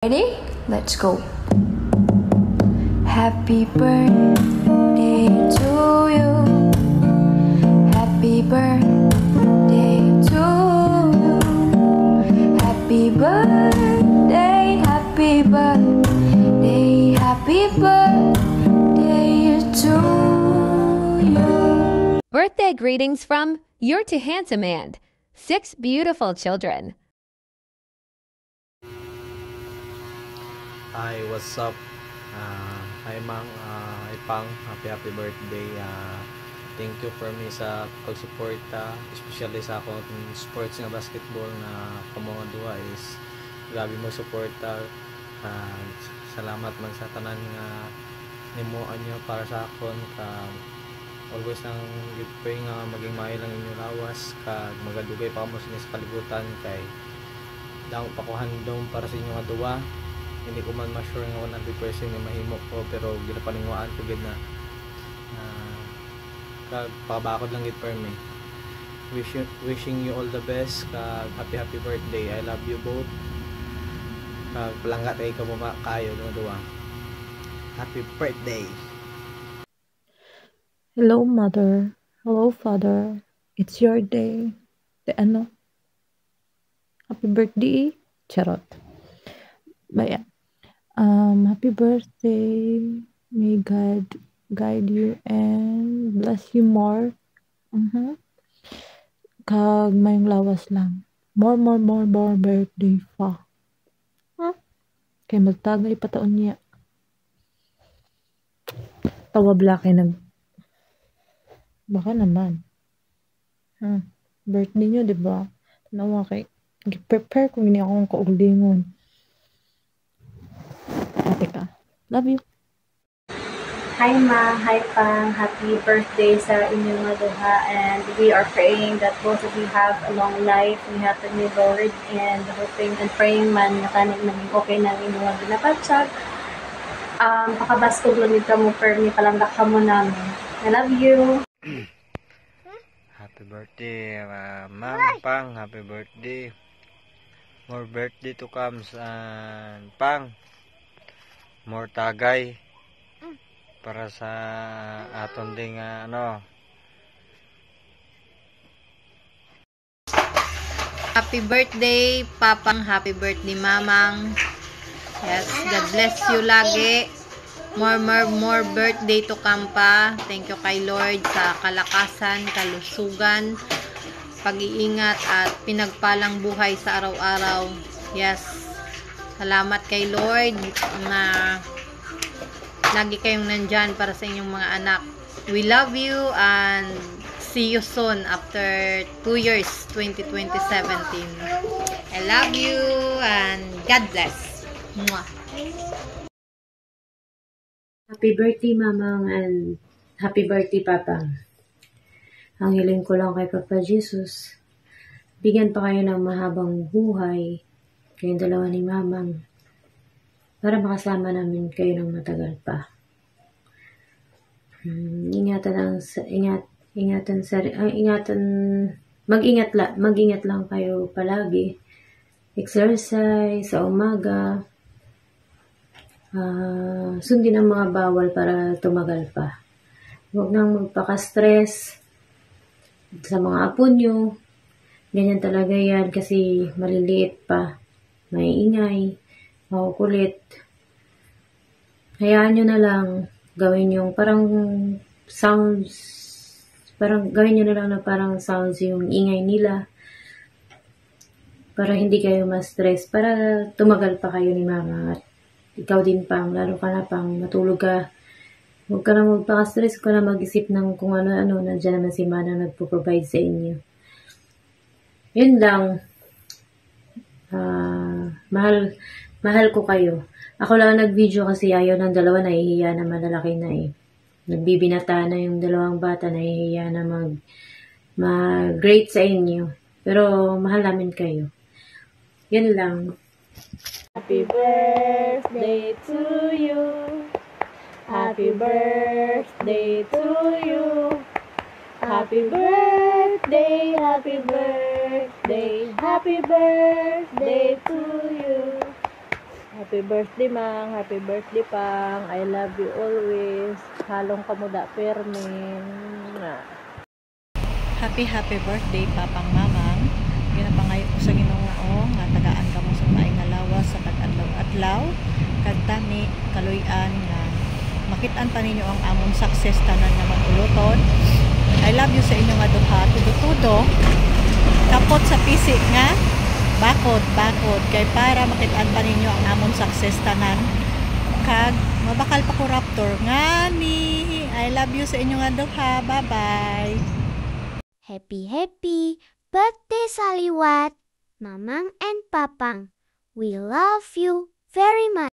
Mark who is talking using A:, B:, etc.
A: Ready? Let's go. Happy birthday to you. Happy birthday to you. Happy birthday, happy birthday, happy birthday to you.
B: Birthday greetings from You're Too Handsome and 6 beautiful children.
C: Hi, what's up? Hi Mang, hi Pang, happy birthday. Thank you for me sa pagsuporta, especially sa akong sports nga basketball na kamo nga duha is grabe mo suporta. Salamat man sa tanan nga nimuan nyo para sa akon always nang pray nga maging maayo lang inyo lawas kag magadugay pa mo sa kalibutan kay daw pa ko handom para sa inyo nga duha. Hindi ko man ma-sure nga 100% na mahimo ko pero ginapaningwaan ko gid na kag pakabakod lang gid per me. Wishing you all the best kag happy birthday. I love you both. Kag palangga tay ka mo kayo duha. Happy birthday.
D: Hello, mother. Hello, father. It's your day. Happy birthday. Charot. But happy birthday. May God guide you and bless you more. Kag mayong lawas lang. More birthday pa. Kay magtagay pa taon niya. Tawabla kay baka naman. Birthday niyo, diba? Tanawa kay prepare kung hindi akong kaulingon. Ate ka. Love you.
E: Hi Ma, hi Pang, happy birthday sa inyong mga duha, and we are praying that both of you have a long life. We have the new Lord and hoping and praying man na kanin naging okay na inyong mga ginapatsag. Pakabaskog lang ito mo per ni palangga ka mo namin. I love you.
C: Happy birthday, Ma'am Pang. Happy birthday. More birthday to come, and Pang. More tagay para sa aton ding
F: Happy birthday, Papang. Happy birthday, Mamang. Yes, God bless you lagi. More birthday to come pa. Thank you kay Lord sa kalakasan, kalusugan, pag-iingat at pinagpalang buhay sa araw-araw. Yes. Salamat kay Lord na lagi kayong nandyan para sa inyong mga anak. We love you and see you soon after 2 years, 2017. I love you and God bless. Mwah.
E: Happy birthday Mamang and happy birthday Papang. Ang hiling ko lang kay Papa Jesus, bigyan pa kayo ng mahabang buhay kayong dalawa ni Mamang para makasama namin kayo ng matagal pa. Mag-ingat lang kayo palagi. Exercise sa umaga. Sundin ang mga bawal para tumagal pa. Huwag nang magpaka-stress sa mga apo nyo. Ganyan talaga yan kasi maliliit pa. Maiingay, makukulit. Hayaan nyo na lang gawin yung parang sounds, gawin nyo na lang na parang sounds yung ingay nila para hindi kayo ma-stress, para tumagal pa kayo ni Mama at ikaw din Pang, lalo ka na Pang, matulog ka. Huwag ka na magpaka-stress, huwag ka na mag-isip ng kung ano-ano, nandiyan naman si Mana nagpo-provide sa inyo. Yun lang. Mahal ko kayo. Ako lang nag-video kasi ayaw ng dalawa, nahihiya na malalaki na eh. Nagbibinata na yung dalawang bata, nahihiya na mag-grade sa inyo. Pero mahal namin kayo. Yun lang.
G: Happy birthday to you. Happy birthday to you. Happy birthday, happy birthday, happy birthday to you. Happy birthday, Mang. Happy birthday, Pang. I love you always. Halong kamuda, Permin.
F: Happy birthday, Papang Mamang. Ginapangayo ko sa Ginoo nga tagaan ka mo sa maayong nga lawas sa tag-adlaw-adlaw. Kagtani, kaluy-an nga makitaan pa ninyo ang among success tanan nga maguluton. I love you sa inyo nga duha. Tudo-tudo. Kapot sa pisik nga. Bakod. Kay para makitaan pa ninyo ang among success tanan. Kag, mabakal pa ko Raptor. Ngani. I love you sa inyo nga duha. Bye-bye.
H: Happy birthday Saliwat, Mamang and Papang. We love you very much.